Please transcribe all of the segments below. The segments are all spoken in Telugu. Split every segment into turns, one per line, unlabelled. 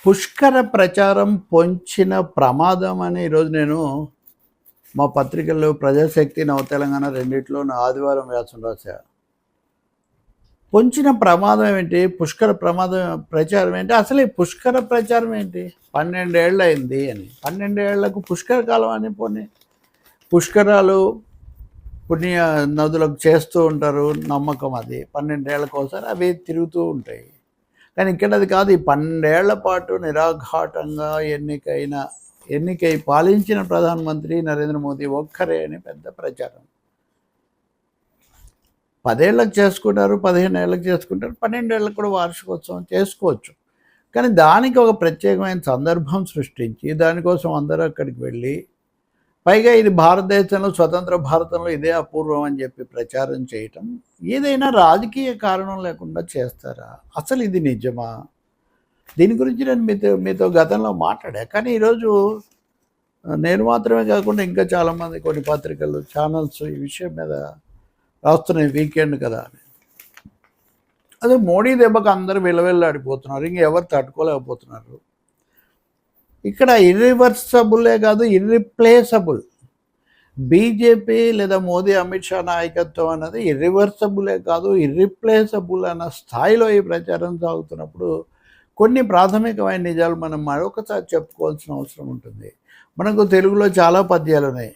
పుష్కర ప్రచారం పొంచిన ప్రమాదం అని ఈరోజు నేను మా పత్రికల్లో ప్రజాశక్తి నవతెలంగాణ రెండిట్లోనూ ఆదివారం వ్యాసం రాశా. పొంచిన ప్రమాదం ఏంటి, పుష్కర ప్రచారం ఏంటి, అసలు ఈ పుష్కర ప్రచారం ఏంటి? 12 ఏళ్ళు అయింది అని, 12 ఏళ్లకు పుష్కర కాలం అని పోనీ పుష్కరాలు పుణ్య నదులకు చేస్తూ ఉంటారు, నమ్మకం. అది 12 ఏళ్ళకు ఒకసారి అవి తిరుగుతూ ఉంటాయి. కానీ ఇక్కడ అది కాదు. ఈ 12 ఏళ్ల పాటు నిరాఘాటంగా ఎన్నికై పాలించిన ప్రధానమంత్రి నరేంద్ర మోదీ ఒక్కరే అని పెద్ద ప్రచారం. 10 ఏళ్ళకు చేసుకుంటారు, 15 ఏళ్ళకు చేసుకుంటారు, 12 ఏళ్ళకు కూడా వార్షికోత్సవం చేసుకోవచ్చు. కానీ దానికి ఒక ప్రత్యేకమైన సందర్భం సృష్టించి దానికోసం అందరూ అక్కడికి వెళ్ళి, పైగా ఇది భారతదేశంలో, స్వతంత్ర భారతంలో ఇదే అపూర్వం అని చెప్పి ప్రచారం చేయటం, ఏదైనా రాజకీయ కారణం లేకుండా చేస్తారా? అసలు ఇది నిజమా? దీని గురించి నేను మీతో గతంలో మాట్లాడా. కానీ ఈరోజు నేను మాత్రమే కాకుండా ఇంకా చాలామంది, కొన్ని పత్రికలు, ఛానల్స్ ఈ విషయం మీద రాస్తున్నాయి. వీకెండ్ కదా అని. అదే మోడీ దెబ్బకు అందరూ విలవిల్లాడిపోతున్నారు, ఇంకెవరు తట్టుకోలేకపోతున్నారు. ఇక్కడ ఇర్రివర్సబులే కాదు, ఇర్రిప్లేసబుల్. బీజేపీ లేదా మోదీ అమిత్ షా నాయకత్వం అన్నది ఇర్రివర్సబులే కాదు, ఇర్రిప్లేసబుల్ అన్న స్థాయిలో ఈ ప్రచారం సాగుతున్నప్పుడు కొన్ని ప్రాథమికమైన నిజాలు మనం మరొకసారి చెప్పుకోవాల్సిన అవసరం ఉంటుంది. మనకు తెలుగులో చాలా పద్యాలు ఉన్నాయి.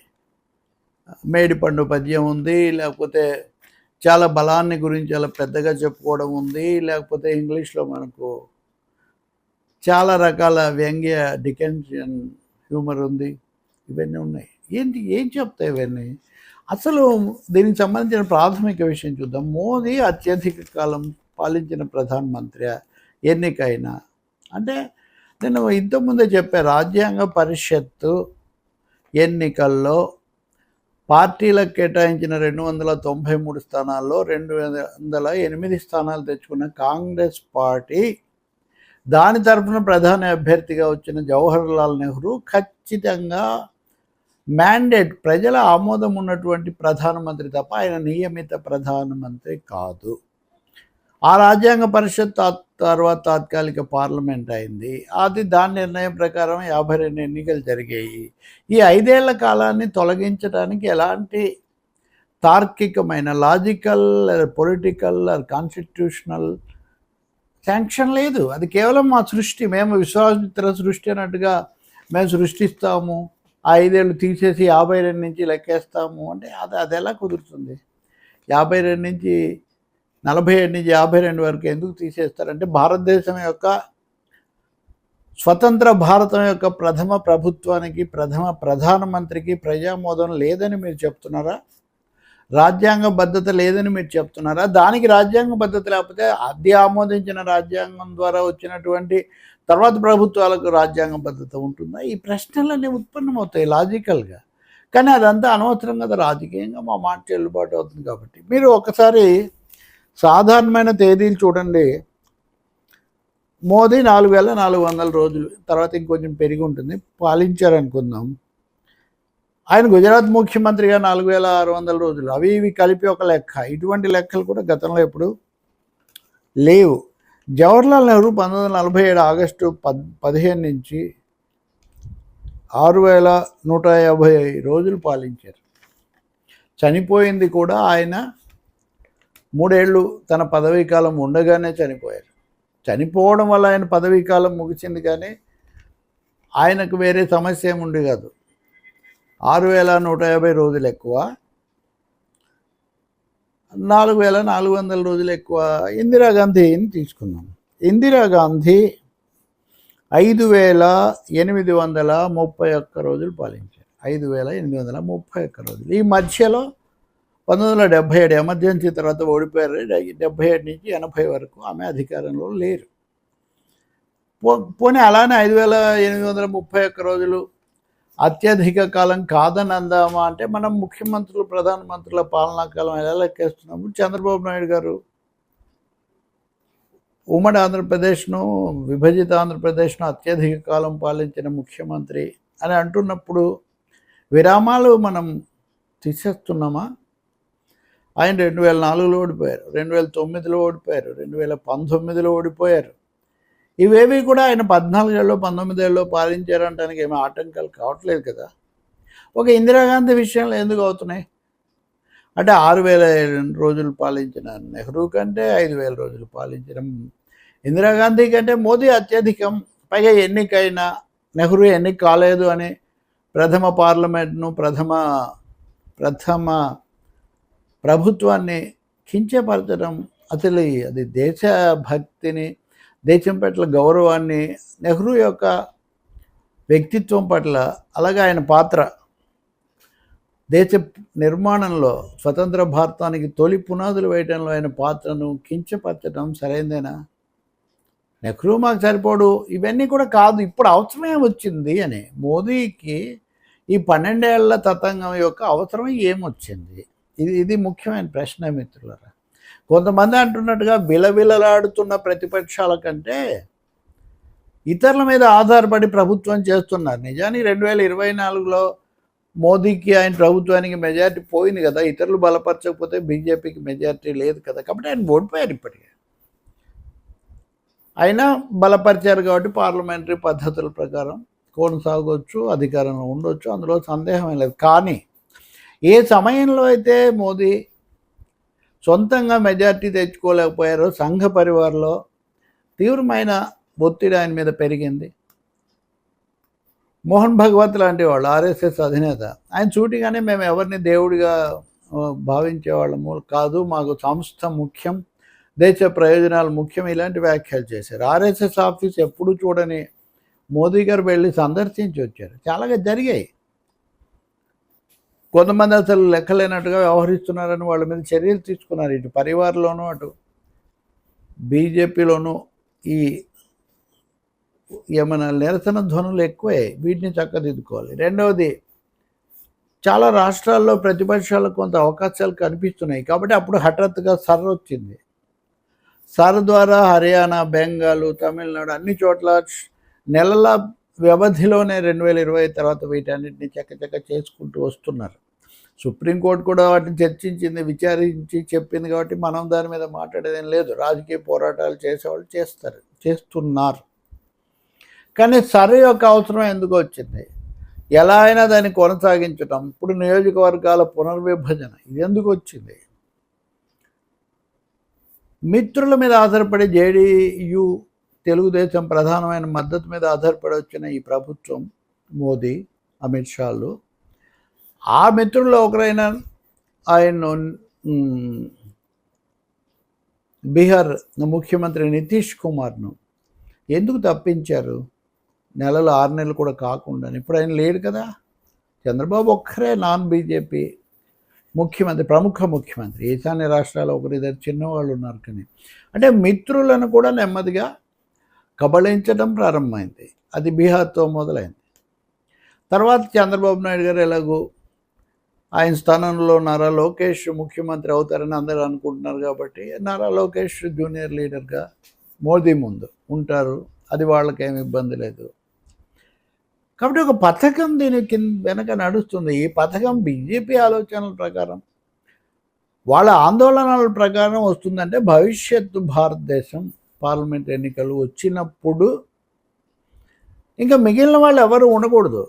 మేడిపండు పద్యం ఉంది, లేకపోతే చాలా బలాన్ని గురించి చాలా పెద్దగా చెప్పుకోవడం ఉంది, లేకపోతే ఇంగ్లీష్లో మనకు చాలా రకాల వ్యంగ్య డికెన్షన్ హ్యూమర్ ఉంది. ఇవన్నీ ఉన్నాయి. ఏం చెప్తాయి ఇవన్నీ? అసలు దీనికి సంబంధించిన ప్రాథమిక విషయం చూద్దాం. మోదీ అత్యధిక కాలం పాలించిన ప్రధానమంత్రి ఎన్నికైనా అంటే, నేను ఇంతకుముందే చెప్పా, రాజ్యాంగ పరిషత్తు ఎన్నికల్లో పార్టీలకు కేటాయించిన 293 స్థానాల్లో 208 స్థానాలు తెచ్చుకున్న కాంగ్రెస్ పార్టీ, దాని తరఫున ప్రధాన అభ్యర్థిగా వచ్చిన జవహర్లాల్ నెహ్రూ ఖచ్చితంగా మ్యాండేట్, ప్రజల ఆమోదం ఉన్నటువంటి ప్రధానమంత్రి తప్ప ఆయన నియమిత ప్రధానమంత్రి కాదు. ఆ రాజ్యాంగ పరిషత్ తర్వాత తాత్కాలిక పార్లమెంట్ అయింది. అది దాని నిర్ణయం ప్రకారం 52 ఎన్నికలు జరిగాయి. ఈ 5 ఏళ్ల కాలాన్ని తొలగించడానికి ఎలాంటి తార్కికమైన, లాజికల్, పొలిటికల్, కాన్స్టిట్యూషనల్ శాంక్షన్ లేదు. అది కేవలం మా సృష్టి, మేము విశ్వామిత్ర సృష్టి అన్నట్టుగా మేము సృష్టిస్తాము, ఆ 5 ఏళ్ళు తీసేసి 52 నుంచి లెక్కేస్తాము అంటే అది ఎలా కుదురుతుంది? 52 నుంచి 47 నుంచి 52 వరకు ఎందుకు తీసేస్తారంటే, భారతదేశం యొక్క, స్వతంత్ర భారతం యొక్క ప్రథమ ప్రభుత్వానికి, ప్రథమ ప్రధానమంత్రికి ప్రజామోదం లేదని మీరు చెప్తున్నారా? రాజ్యాంగ బద్ధత లేదని మీరు చెప్తున్నారా? దానికి రాజ్యాంగ బద్ధత లేకపోతే అది ఆమోదించిన రాజ్యాంగం ద్వారా వచ్చినటువంటి తర్వాత ప్రభుత్వాలకు రాజ్యాంగ బద్ధత ఉంటుందా? ఈ ప్రశ్నలన్నీ ఉత్పన్నమవుతాయి లాజికల్గా. కానీ అదంతా అనవసరం కదా. రాజకీయంగా మా మాట చెల్లుబాటు అవుతుంది కాబట్టి. మీరు ఒకసారి సాధారణమైన తేదీలు చూడండి. మోదీ 4400 రోజులు, తర్వాత ఇంకొంచెం పెరిగి ఉంటుంది, పాలించారనుకుందాం. ఆయన గుజరాత్ ముఖ్యమంత్రిగా 4600 రోజులు, అవి ఇవి కలిపి ఒక లెక్క. ఇటువంటి లెక్కలు కూడా గతంలో ఎప్పుడు లేవు. జవహర్లాల్ నెహ్రూ 1947 ఆగస్టు 15 నుంచి 6150 రోజులు పాలించారు. చనిపోయింది కూడా ఆయన 3 ఏళ్ళు తన పదవీ కాలం ఉండగానే చనిపోయారు. చనిపోవడం వల్ల ఆయన పదవీ కాలం ముగిసింది, కానీ ఆయనకు వేరే సమస్య ఏముండి కాదు. 6150 రోజులు ఎక్కువ, 4400 రోజులు ఎక్కువ. ఇందిరాగాంధీని తీసుకుందాం. ఇందిరాగాంధీ 5831 రోజులు పాలించారు. 5831 రోజులు. ఈ మధ్యలో 1977 ఎమర్జెన్సీ తర్వాత ఓడిపోయారు. 77 నుంచి 80 వరకు ఆమె అధికారంలో లేరు. పోనీ అలానే 5831 రోజులు అత్యధిక కాలం కాదని అందామా అంటే, మనం ముఖ్యమంత్రులు, ప్రధానమంత్రుల పాలనా కాలం ఎలా లెక్కేస్తున్నాము? చంద్రబాబు నాయుడు గారు ఉమ్మడి ఆంధ్రప్రదేశ్ను, విభజిత ఆంధ్రప్రదేశ్ను అత్యధిక కాలం పాలించిన ముఖ్యమంత్రి అని అంటున్నప్పుడు విరామాలు మనం తీసేస్తున్నామా? ఆయన 2004లో ఓడిపోయారు, 2009లో ఓడిపోయారు, 2019లో ఓడిపోయారు. ఇవేవి కూడా ఆయన 14 ఏళ్ళు 19 ఏళ్ళు పాలించారంటానికి ఏమీ ఆటంకాలు కావట్లేదు కదా. ఒక ఇందిరాగాంధీ విషయంలో ఎందుకు అవుతున్నాయి అంటే 6,000 రోజులు పాలించిన నెహ్రూ కంటే 5,000 రోజులు పాలించిన ఇందిరాగాంధీ కంటే మోదీ అత్యధికం. పైగా ఎన్నికైన నెహ్రూ ఎన్నిక కాలేదు అని ప్రథమ పార్లమెంట్ను ప్రథమ ప్రభుత్వాన్ని కించపరచడం అసలు అది దేశభక్తిని, దేశం పట్ల గౌరవాన్ని, నెహ్రూ యొక్క వ్యక్తిత్వం పట్ల, అలాగే ఆయన పాత్ర దేశ నిర్మాణంలో స్వతంత్ర భారతానికి తొలి పునాదులు వేయడంలో ఆయన పాత్రను కించపరచడం సరైందేనా? నెహ్రూ మాకు సరిపోడు ఇవన్నీ కూడా కాదు, ఇప్పుడు అవసరమే వచ్చింది అని. మోదీకి ఈ 12 ఏళ్ల తతంగం యొక్క అవసరం ఏమొచ్చింది? ఇది ముఖ్యమైన ప్రశ్న మిత్రులారా. కొంతమంది అంటున్నట్టుగా విలవిలలాడుతున్న ప్రతిపక్షాల కంటే ఇతరుల మీద ఆధారపడి ప్రభుత్వం చేస్తున్నారు. నిజానికి 2024లో మోదీకి ఆయన ప్రభుత్వానికి మెజారిటీ పోయింది కదా, ఇతరులు బలపరచకపోతే బీజేపీకి మెజారిటీ లేదు కదా, కాబట్టి ఆయన ఓడిపోయారు. ఇప్పటికే అయినా బలపరిచారు కాబట్టి పార్లమెంటరీ పద్ధతుల ప్రకారం కొనసాగవచ్చు, అధికారంలో ఉండొచ్చు, అందులో సందేహం లేదు. కానీ ఏ సమయంలో అయితే మోదీ సొంతంగా మెజారిటీ తెచ్చుకోలేకపోయారో సంఘ పరివార్లో తీవ్రమైన ఒత్తిడి ఆయన మీద పెరిగింది. మోహన్ భగవత్ లాంటి వాళ్ళు ఆర్ఎస్ఎస్ అధినేత ఆయన సూటిగానే మేము ఎవరిని దేవుడిగా భావించేవాళ్ళము కాదు, మాకు సంస్థ ముఖ్యం, దేశ ప్రయోజనాలు ముఖ్యం, ఇలాంటి వ్యాఖ్యలు చేశారు. ఆర్ఎస్ఎస్ ఆఫీస్ ఎప్పుడు చూడని మోదీ గారు వెళ్ళి సందర్శించి వచ్చారు. చాలా జరిగాయి. కొంతమంది అసలు లెక్కలేనట్టుగా వ్యవహరిస్తున్నారని వాళ్ళ మీద చర్యలు తీసుకున్నారు. ఇటు పరివార్లోనూ అటు బీజేపీలోనూ ఈ ఏమైనా నిరసన ధ్వనులు ఎక్కువే, వీటిని చక్కదిద్దుకోవాలి. రెండవది, చాలా రాష్ట్రాల్లో ప్రతిపక్షాలకు కొంత అవకాశాలు కనిపిస్తున్నాయి కాబట్టి అప్పుడు హఠాత్తుగా సర్ వచ్చింది. సర్ ద్వారా హర్యానా, బెంగాల్, తమిళనాడు అన్ని చోట్ల నెలల వ్యవధిలోనే 2020 తర్వాత వీటన్నిటిని చక్కచక్క చేసుకుంటూ వస్తున్నారు. సుప్రీంకోర్టు కూడా వాటిని చర్చించింది, విచారించి చెప్పింది కాబట్టి మనం దాని మీద మాట్లాడేదేం లేదు. రాజకీయ పోరాటాలు చేసేవాళ్ళు చేస్తున్నారు. కానీ సర్ యొక్క అవసరం ఎందుకు వచ్చింది? ఎలా అయినా దాన్ని కొనసాగించటం, ఇప్పుడు నియోజకవర్గాల పునర్విభజన, ఇది ఎందుకు వచ్చింది? మిత్రుల మీద ఆధారపడి జేడీయూ తెలుగుదేశం ప్రధానమైన మద్దతు మీద ఆధారపడి వచ్చిన ఈ ప్రభుత్వం, మోదీ, అమిత్ షాలు, ఆ మిత్రుల్లో ఒకరైన ఆయన్ను బీహార్ ముఖ్యమంత్రి నితీష్ కుమార్ను ఎందుకు తప్పించారు? 6 నెలలు కూడా కాకుండా. ఇప్పుడు ఆయన లేడు కదా. చంద్రబాబు ఒక్కరే నాన్ బీజేపీ ముఖ్యమంత్రి, ప్రముఖ ముఖ్యమంత్రి. ఈశాన్య రాష్ట్రాల్లో ఒకరిద్దరు చిన్నవాళ్ళు ఉన్నారు. కానీ అంటే మిత్రులను కూడా నెమ్మదిగా కబళించడం ప్రారంభమైంది. అది బీహార్తో మొదలైంది. తర్వాత చంద్రబాబు నాయుడు గారు ఎలాగో ఆయన స్థానంలో నారా లోకేష్ ముఖ్యమంత్రి అవుతారని అందరూ అనుకుంటున్నారు కాబట్టి నారా లోకేష్ జూనియర్ లీడర్గా మోదీ ముందు ఉంటారు. అది వాళ్ళకేమి ఇబ్బంది లేదు. కాబట్టి ఒక పథకం దీని వెనక నడుస్తుంది. ఈ పథకం బీజేపీ ఆలోచనల ప్రకారం, వాళ్ళ ఆందోళనల ప్రకారం వస్తుందంటే భవిష్యత్తు భారతదేశం పార్లమెంట్ ఎన్నికలు వచ్చినప్పుడు ఇంకా మిగిలిన వాళ్ళు ఎవరు ఉండకూడదు.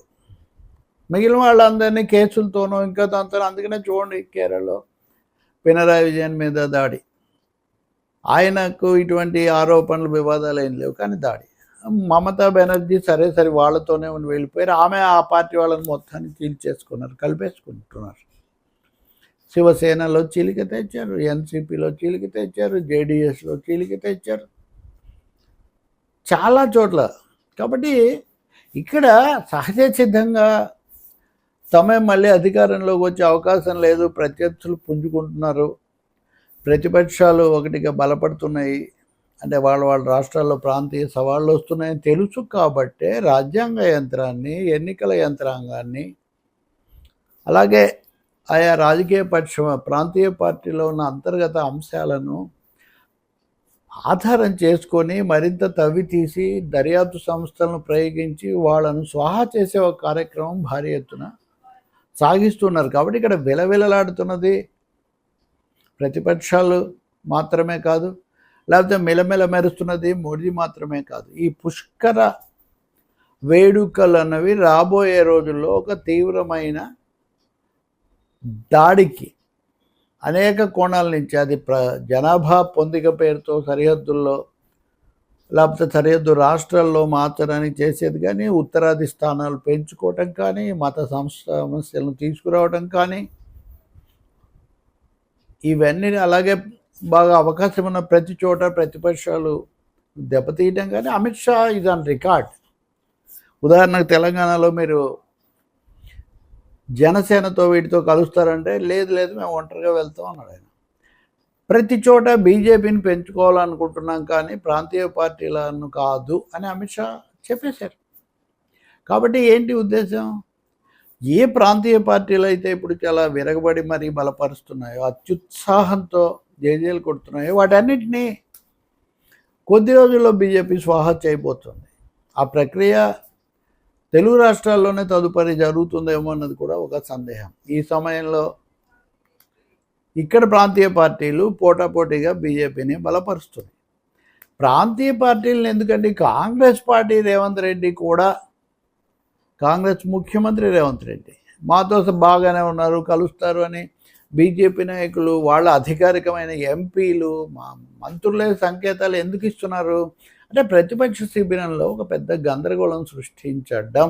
మిగిలిన వాళ్ళందరినీ కేసులతోనో ఇంకా దాంతో, అందుకనే చూడండి కేరళలో పినరాయి విజయన్ మీద దాడి. ఆయనకు ఇటువంటి ఆరోపణలు, వివాదాలు ఏం లేవు, కానీ దాడి. మమతా బెనర్జీ సరే వాళ్ళతోనే వెళ్ళిపోయారు. ఆమె ఆ పార్టీ వాళ్ళని మొత్తాన్ని చీల్చేసుకున్నారు, కలిపేసుకుంటున్నారు. శివసేనలో చీలిక తెచ్చారు, ఎన్సీపీలో చీలిక తెచ్చారు, జేడీఎస్లో చీలిక తెచ్చారు, చాలా చోట్ల. కాబట్టి ఇక్కడ సహజ సిద్ధంగా తమే మళ్ళీ అధికారంలోకి వచ్చే అవకాశం లేదు, ప్రత్యర్థులు పుంజుకుంటున్నారు, ప్రతిపక్షాలు ఒకటిగా బలపడుతున్నాయి, అంటే వాళ్ళ రాష్ట్రాల్లో ప్రాంతీయ సవాళ్ళు వస్తున్నాయని తెలుసు కాబట్టే రాజ్యాంగ యంత్రాన్ని, ఎన్నికల యంత్రాంగాన్ని, అలాగే ఆయా రాజకీయ ప్రాంతీయ పార్టీలో ఉన్న అంతర్గత అంశాలను ఆధారం చేసుకొని మరింత తవ్వి తీసి దర్యాప్తు సంస్థలను ప్రయోగించి వాళ్ళను స్వాహా చేసే ఒక కార్యక్రమం భారీ ఎత్తున సాగిస్తున్నారు. కాబట్టి ఇక్కడ విలవిలలాడుతున్నది ప్రతిపక్షాలు మాత్రమే కాదు, లేకపోతే మెలమెల మెరుస్తున్నది మోడీ మాత్రమే కాదు. ఈ పుష్కర వేడుకలు అన్నవి రాబోయే రోజుల్లో ఒక తీవ్రమైన దాడికి అనేక కోణాల నుంచి, అది జనాభా పొందిక పేరుతో సరిహద్దుల్లో లేకపోతే సరిహద్దు రాష్ట్రాల్లో మార్చడానికి చేసేది కానీ, ఉత్తరాది స్థానాలు పెంచుకోవటం కానీ, మత సమస్యలను తీసుకురావడం కానీ, ఇవన్నీ అలాగే బాగా అవకాశం ఉన్న ప్రతి చోట ప్రతిపక్షాలు దెబ్బతీయటం కానీ, అమిత్ షా ఇది ఆన్ రికార్డ్. ఉదాహరణకు తెలంగాణలో మీరు జనసేనతో వీటితో కలుస్తారంటే, లేదు లేదు మేము ఒంటరిగా వెళ్తాం అన్నాడు ఆయన. ప్రతి చోట బీజేపీని పెంచుకోవాలనుకుంటున్నాం కానీ ప్రాంతీయ పార్టీలను కాదు అని అమిత్ షా చెప్పేశారు. కాబట్టి ఏంటి ఉద్దేశం? ఏ ప్రాంతీయ పార్టీలు అయితే ఇప్పుడు చాలా విరగబడి మరీ బలపరుస్తున్నాయో, అత్యుత్సాహంతో జేజేలు కొడుతున్నాయో, వాటన్నిటినీ కొద్ది రోజుల్లో బీజేపీ స్వాహా చేయబోతుంది. ఆ ప్రక్రియ తెలుగు రాష్ట్రాల్లోనే తదుపరి జరుగుతుందేమో అన్నది కూడా ఒక సందేహం. ఈ సమయంలో ఇక్కడ ప్రాంతీయ పార్టీలు పోటాపోటీగా బీజేపీని బలపరుస్తుంది. ప్రాంతీయ పార్టీలను ఎందుకంటే కాంగ్రెస్ పార్టీ రేవంత్ రెడ్డి కూడా, కాంగ్రెస్ ముఖ్యమంత్రి రేవంత్ రెడ్డి మాతో బాగానే ఉన్నారు, కలుస్తారు అని బీజేపీ నాయకులు, వాళ్ళ అధికారికమైన ఎంపీలు, మంత్రులే సంకేతాలు ఎందుకు ఇస్తున్నారు అంటే ప్రతిపక్ష శిబిరంలో ఒక పెద్ద గందరగోళం సృష్టించడం,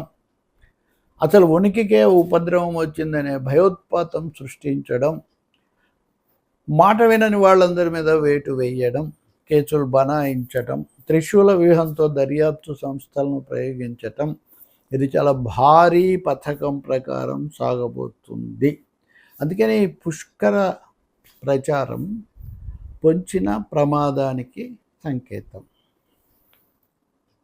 అసలు ఉనికికే ఉపద్రవం వచ్చిందనే భయోత్పాతం సృష్టించడం, మాట వినని వాళ్ళందరి మీద వేటు వేయడం, కేసులు బనాయించటం, త్రిశూల వ్యూహంతో దర్యాప్తు సంస్థలను ప్రయోగించటం, ఇది చాలా భారీ పథకం ప్రకారం సాగబోతుంది. అందుకని పుష్కర ప్రచారం పొంచిన ప్రమాదానికి సంకేతం.